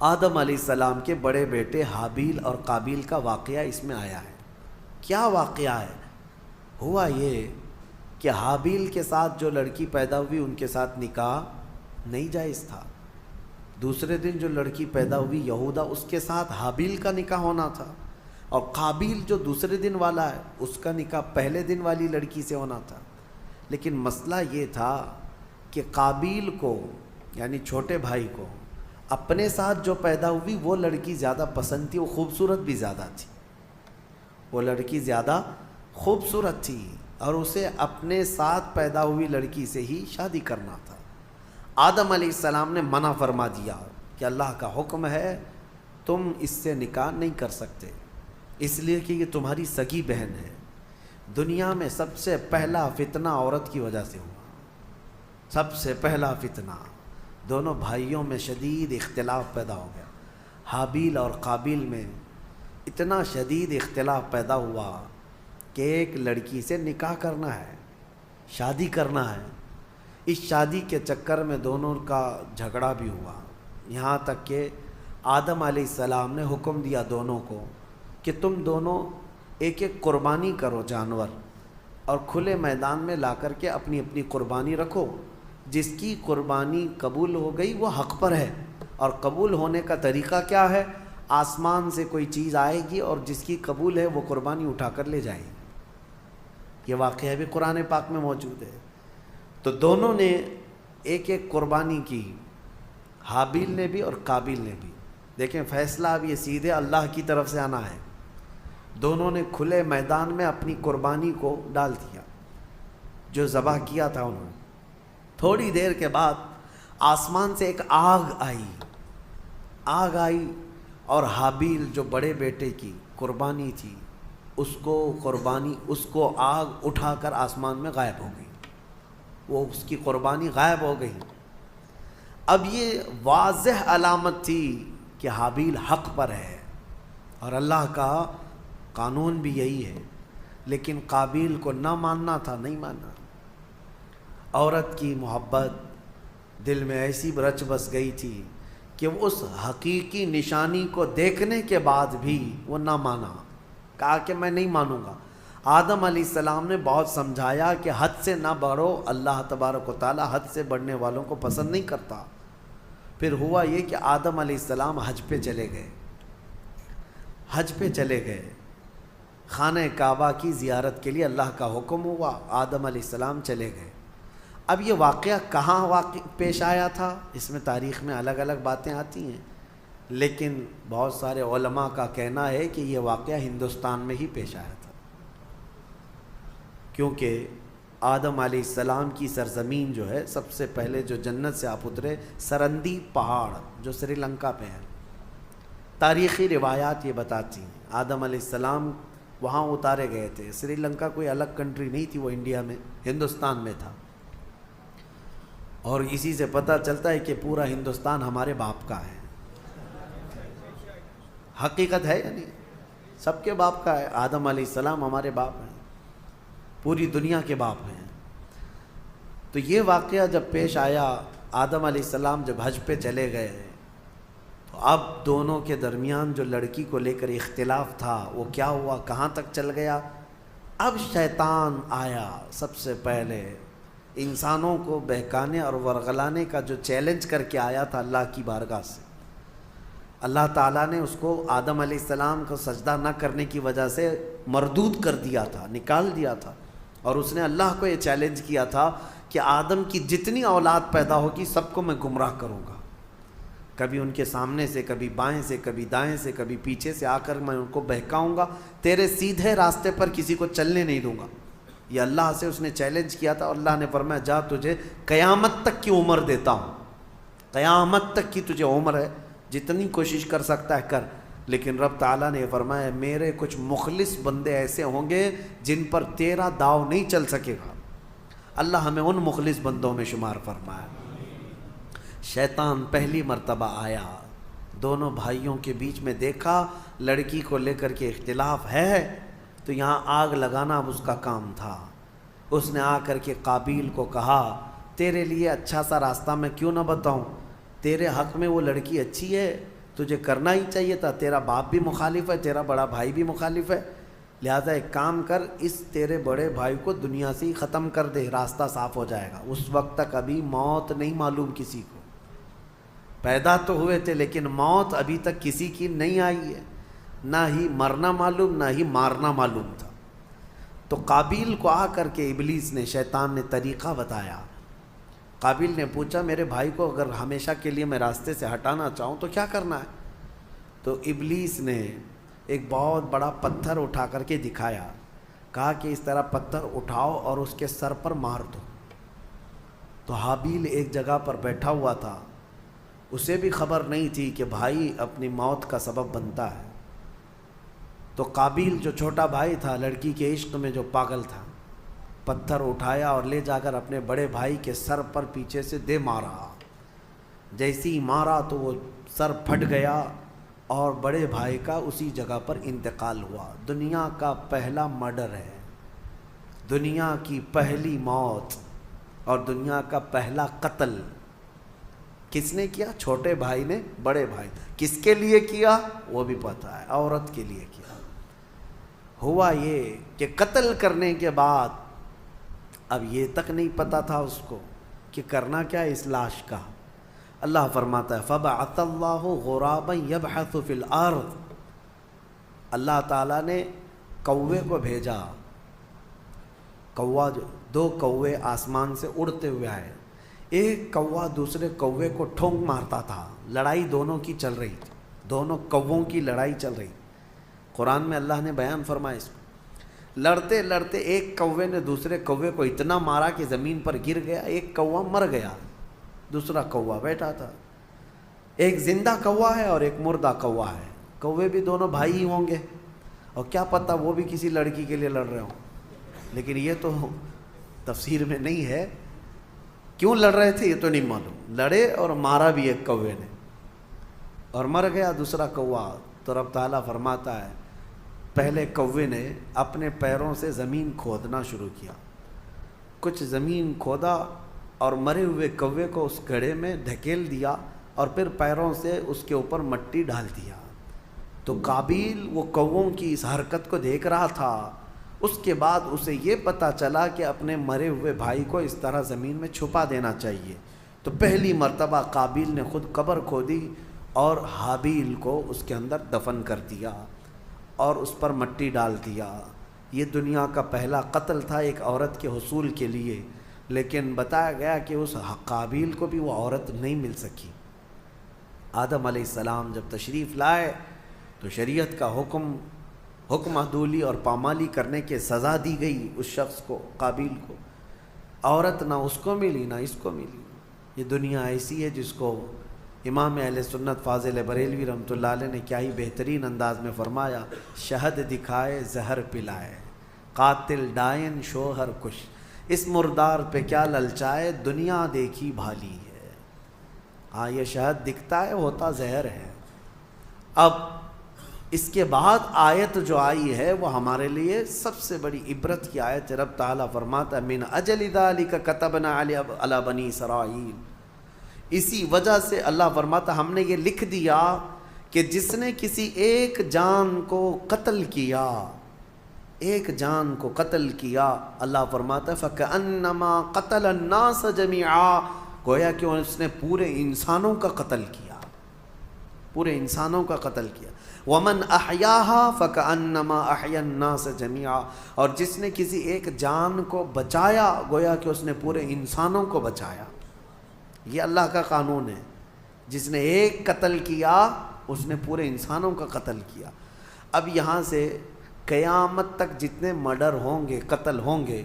آدم علیہ السلام کے بڑے بیٹے حابیل اور قابیل کا واقعہ اس میں آیا ہے۔ کیا واقعہ ہے؟ ہوا یہ کہ حابیل کے ساتھ جو لڑکی پیدا ہوئی ان کے ساتھ نکاح نہیں جائز تھا۔ دوسرے دن جو لڑکی پیدا ہوئی یہودا، اس کے ساتھ حابیل کا نکاح ہونا تھا، اور قابیل جو دوسرے دن والا ہے اس کا نکاح پہلے دن والی لڑکی سے ہونا تھا۔ لیکن مسئلہ یہ تھا کہ قابیل کو یعنی چھوٹے بھائی کو اپنے ساتھ جو پیدا ہوئی وہ لڑکی زیادہ پسند تھی، وہ خوبصورت بھی زیادہ تھی، وہ لڑکی زیادہ خوبصورت تھی اور اسے اپنے ساتھ پیدا ہوئی لڑکی سے ہی شادی کرنا تھا۔ آدم علیہ السلام نے منع فرما دیا کہ اللہ کا حکم ہے تم اس سے نکاح نہیں کر سکتے، اس لیے کہ یہ تمہاری سگی بہن ہے۔ دنیا میں سب سے پہلا فتنہ عورت کی وجہ سے ہوا، سب سے پہلا فتنہ۔ دونوں بھائیوں میں شدید اختلاف پیدا ہو گیا، حابیل اور قابیل میں اتنا شدید اختلاف پیدا ہوا کہ ایک لڑکی سے نکاح کرنا ہے، شادی کرنا ہے۔ اس شادی کے چکر میں دونوں کا جھگڑا بھی ہوا، یہاں تک کہ آدم علیہ السلام نے حکم دیا دونوں کو کہ تم دونوں ایک ایک قربانی کرو جانور، اور کھلے میدان میں لا کر کے اپنی اپنی قربانی رکھو۔ جس کی قربانی قبول ہو گئی وہ حق پر ہے، اور قبول ہونے کا طریقہ کیا ہے؟ آسمان سے کوئی چیز آئے گی اور جس کی قبول ہے وہ قربانی اٹھا کر لے جائے گی۔ یہ واقعہ بھی قرآن پاک میں موجود ہے۔ تو دونوں نے ایک ایک قربانی کی، حابیل نے بھی اور قابیل نے بھی۔ دیکھیں فیصلہ اب یہ سیدھے اللہ کی طرف سے آنا ہے۔ دونوں نے کھلے میدان میں اپنی قربانی کو ڈال دیا، جو ذبح کیا تھا انہوں نے۔ تھوڑی دیر کے بعد آسمان سے ایک آگ آئی اور حابیل جو بڑے بیٹے کی قربانی تھی اس کو آگ اٹھا کر آسمان میں غائب ہو گئی، وہ اس کی قربانی غائب ہو گئی۔ اب یہ واضح علامت تھی کہ حابیل حق پر ہے، اور اللہ کا قانون بھی یہی ہے، لیکن قابیل کو نہ ماننا تھا، نہیں مانا۔ عورت کی محبت دل میں ایسی رچ بس گئی تھی کہ اس حقیقی نشانی کو دیکھنے کے بعد بھی وہ نہ مانا، کہا کہ میں نہیں مانوں گا۔ آدم علیہ السلام نے بہت سمجھایا کہ حد سے نہ بڑھو، اللہ تبارک و تعالی حد سے بڑھنے والوں کو پسند نہیں کرتا۔ پھر ہوا یہ کہ آدم علیہ السلام حج پہ چلے گئے، خانہ کعبہ کی زیارت کے لیے اللہ کا حکم ہوا، آدم علیہ السلام چلے گئے۔ اب یہ واقعہ کہاں پیش آیا تھا، اس میں تاریخ میں الگ الگ باتیں آتی ہیں، لیکن بہت سارے علماء کا کہنا ہے کہ یہ واقعہ ہندوستان میں ہی پیش آیا تھا، کیونکہ آدم علیہ السلام کی سرزمین جو ہے، سب سے پہلے جو جنت سے آپ اترے سرندی پہاڑ جو سری لنکا پہ ہے، تاریخی روایات یہ بتاتی ہیں آدم علیہ السلام وہاں اتارے گئے تھے۔ سری لنکا کوئی الگ کنٹری نہیں تھی، وہ انڈیا میں ہندوستان میں تھا، اور اسی سے پتہ چلتا ہے کہ پورا ہندوستان ہمارے باپ کا ہے۔ حقیقت ہے یعنی سب کے باپ کا ہے، آدم علیہ السلام ہمارے باپ ہیں، پوری دنیا کے باپ ہیں۔ تو یہ واقعہ جب پیش آیا، آدم علیہ السلام جب حج پہ چلے گئے، تو اب دونوں کے درمیان جو لڑکی کو لے کر اختلاف تھا وہ کیا ہوا، کہاں تک چل گیا۔ اب شیطان آیا، سب سے پہلے انسانوں کو بہکانے اور ورغلانے کا جو چیلنج کر کے آیا تھا اللہ کی بارگاہ سے۔ اللہ تعالیٰ نے اس کو آدم علیہ السلام کو سجدہ نہ کرنے کی وجہ سے مردود کر دیا تھا، نکال دیا تھا، اور اس نے اللہ کو یہ چیلنج کیا تھا کہ آدم کی جتنی اولاد پیدا ہوگی سب کو میں گمراہ کروں گا، کبھی ان کے سامنے سے، کبھی بائیں سے، کبھی دائیں سے، کبھی پیچھے سے آ کر میں ان کو بہکاؤں گا، تیرے سیدھے راستے پر کسی کو چلنے نہیں دوں گا۔ یہ اللہ سے اس نے چیلنج کیا تھا، اور اللہ نے فرمایا جا تجھے قیامت تک کی عمر دیتا ہوں، قیامت تک کی تجھے عمر ہے، جتنی کوشش کر سکتا ہے کر۔ لیکن رب تعالیٰ نے فرمایا میرے کچھ مخلص بندے ایسے ہوں گے جن پر تیرا داؤ نہیں چل سکے گا۔ اللہ ہمیں ان مخلص بندوں میں شمار فرمائے۔ شیطان پہلی مرتبہ آیا، دونوں بھائیوں کے بیچ میں دیکھا لڑکی کو لے کر کے اختلاف ہے، تو یہاں آگ لگانا اب اس کا کام تھا۔ اس نے آ کر کے قابیل کو کہا تیرے لیے اچھا سا راستہ میں کیوں نہ بتاؤں، تیرے حق میں وہ لڑکی اچھی ہے، تجھے کرنا ہی چاہیے تھا، تیرا باپ بھی مخالف ہے، تیرا بڑا بھائی بھی مخالف ہے، لہٰذا ایک کام کر، اس تیرے بڑے بھائی کو دنیا سے ہی ختم کر دے، راستہ صاف ہو جائے گا۔ اس وقت تک ابھی موت نہیں معلوم کسی کو، پیدا تو ہوئے تھے لیکن موت ابھی تک کسی کی نہیں آئی ہے، نہ ہی مرنا معلوم نہ ہی مارنا معلوم تھا۔ تو قابیل کو آ کر کے ابلیس نے، شیطان نے طریقہ بتایا۔ قابیل نے پوچھا میرے بھائی کو اگر ہمیشہ کے لیے میں راستے سے ہٹانا چاہوں تو کیا کرنا ہے؟ تو ابلیس نے ایک بہت بڑا پتھر اٹھا کر کے دکھایا، کہا کہ اس طرح پتھر اٹھاؤ اور اس کے سر پر مار دو۔ تو حابیل ایک جگہ پر بیٹھا ہوا تھا، اسے بھی خبر نہیں تھی کہ بھائی اپنی موت کا سبب بنتا ہے۔ تو قابیل جو چھوٹا بھائی تھا، لڑکی کے عشق میں جو پاگل تھا، پتھر اٹھایا اور لے جا کر اپنے بڑے بھائی کے سر پر پیچھے سے دے مارا۔ جیسی ہی مارا تو وہ سر پھٹ گیا اور بڑے بھائی کا اسی جگہ پر انتقال ہوا۔ دنیا کا پہلا مرڈر ہے، دنیا کی پہلی موت اور دنیا کا پہلا قتل کس نے کیا؟ چھوٹے بھائی نے بڑے بھائی۔ کس کے لیے کیا وہ بھی پتہ ہے، عورت کے لیے کیا۔ ہوا یہ کہ قتل کرنے کے بعد اب یہ تک نہیں پتہ تھا اس کو کہ کرنا کیا ہے اس لاش کا۔ اللہ فرماتا ہے فَبَعَثَ اللَّهُ غُرَابًا يَبْحَثُ فِي الْأَرْضِ، اللہ تعالیٰ نے کوے کو بھیجا۔ کوا، دو کوے آسمان سے اڑتے ہوئے آئے، ایک کوا دوسرے کوے کو ٹھونک مارتا تھا، لڑائی دونوں کی چل رہی تھی، دونوں کووں کی لڑائی چل رہی۔ قرآن میں اللہ نے بیان فرمایا اس کو، لڑتے لڑتے ایک کوے نے دوسرے کوے کو اتنا مارا کہ زمین پر گر گیا، ایک کوا مر گیا، دوسرا کوا بیٹھا تھا۔ ایک زندہ کوا ہے اور ایک مردہ کوا ہے، کوے بھی دونوں بھائی ہی ہوں گے، اور کیا پتہ وہ بھی کسی لڑکی کے لیے لڑ رہے ہوں، لیکن یہ تو تفسیر میں نہیں ہے، کیوں لڑ رہے تھے یہ تو نہیں معلوم، لڑے اور مارا بھی ایک کوے نے اور مر گیا دوسرا کوا۔ تو رب تعالیٰ فرماتا ہے پہلے کوے نے اپنے پیروں سے زمین کھودنا شروع کیا، کچھ زمین کھودا اور مرے ہوئے کوے کو اس گڑھے میں دھکیل دیا اور پھر پیروں سے اس کے اوپر مٹی ڈال دیا۔ تو قابیل وہ کووں کی اس حرکت کو دیکھ رہا تھا، اس کے بعد اسے یہ پتہ چلا کہ اپنے مرے ہوئے بھائی کو اس طرح زمین میں چھپا دینا چاہیے۔ تو پہلی مرتبہ قابیل نے خود قبر کھودی اور حابیل کو اس کے اندر دفن کر دیا اور اس پر مٹی ڈال دیا۔ یہ دنیا کا پہلا قتل تھا ایک عورت کے حصول کے لیے، لیکن بتایا گیا کہ اس قابیل کو بھی وہ عورت نہیں مل سکی۔ آدم علیہ السلام جب تشریف لائے تو شریعت کا حکم عدولی اور پامالی کرنے کے سزا دی گئی اس شخص کو، قابیل کو۔ عورت نہ اس کو ملی نہ اس کو ملی۔ یہ دنیا ایسی ہے جس کو امام اہل سنت فاضل بریلوی رحمۃ اللہ علیہ نے کیا ہی بہترین انداز میں فرمایا، شہد دکھائے زہر پلائے، قاتل ڈائن شوہر کش، اس مردار پہ کیا للچائے، دنیا دیکھی بھالی ہے۔ ہاں یہ شہد دکھتا ہے، ہوتا زہر ہے۔ اب اس کے بعد آیت جو آئی ہے وہ ہمارے لیے سب سے بڑی عبرت کی آیت ہے۔ رب تعالیٰ فرماتا ہے من اجل ذالک کتبنا علی بنی اسرائیل، اسی وجہ سے اللہ فرماتا ہم نے یہ لکھ دیا کہ جس نے کسی ایک جان کو قتل کیا، ایک جان کو قتل کیا، اللہ فرماتا ہے فَكَأَنَّمَا قَتَلَ النَّاسَ جَمِيعًا، گویا کہ اس نے پورے انسانوں کا قتل کیا، پورے انسانوں کا قتل کیا۔ وَمَنْ أَحْيَاهَا فَكَأَنَّمَا أَحْيَا النَّاسَ جَمِيعًا، اور جس نے کسی ایک جان کو بچایا گویا کہ اس نے پورے انسانوں کو بچایا۔ یہ اللہ کا قانون ہے، جس نے ایک قتل کیا اس نے پورے انسانوں کا قتل کیا۔ اب یہاں سے قیامت تک جتنے مرڈر ہوں گے، قتل ہوں گے،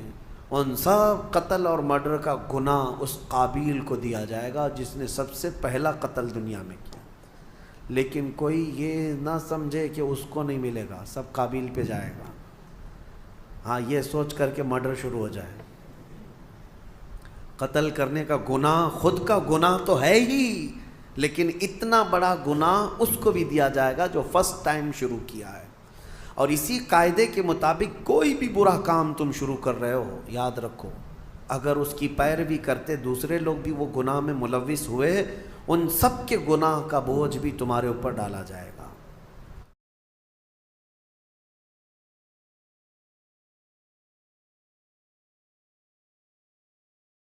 ان سب قتل اور مرڈر کا گناہ اس قابیل کو دیا جائے گا جس نے سب سے پہلا قتل دنیا میں کیا۔ لیکن کوئی یہ نہ سمجھے کہ اس کو نہیں ملے گا، سب قابیل پہ جائے گا۔ ہاں یہ سوچ کر کے مرڈر شروع ہو جائے۔ قتل کرنے کا گناہ خود کا گناہ تو ہے ہی، لیکن اتنا بڑا گناہ اس کو بھی دیا جائے گا جو فرسٹ ٹائم شروع کیا ہے۔ اور اسی قاعدے کے مطابق کوئی بھی برا کام تم شروع کر رہے ہو، یاد رکھو اگر اس کی پیروی کرتے دوسرے لوگ بھی وہ گناہ میں ملوث ہوئے، ان سب کے گناہ کا بوجھ بھی تمہارے اوپر ڈالا جائے گا۔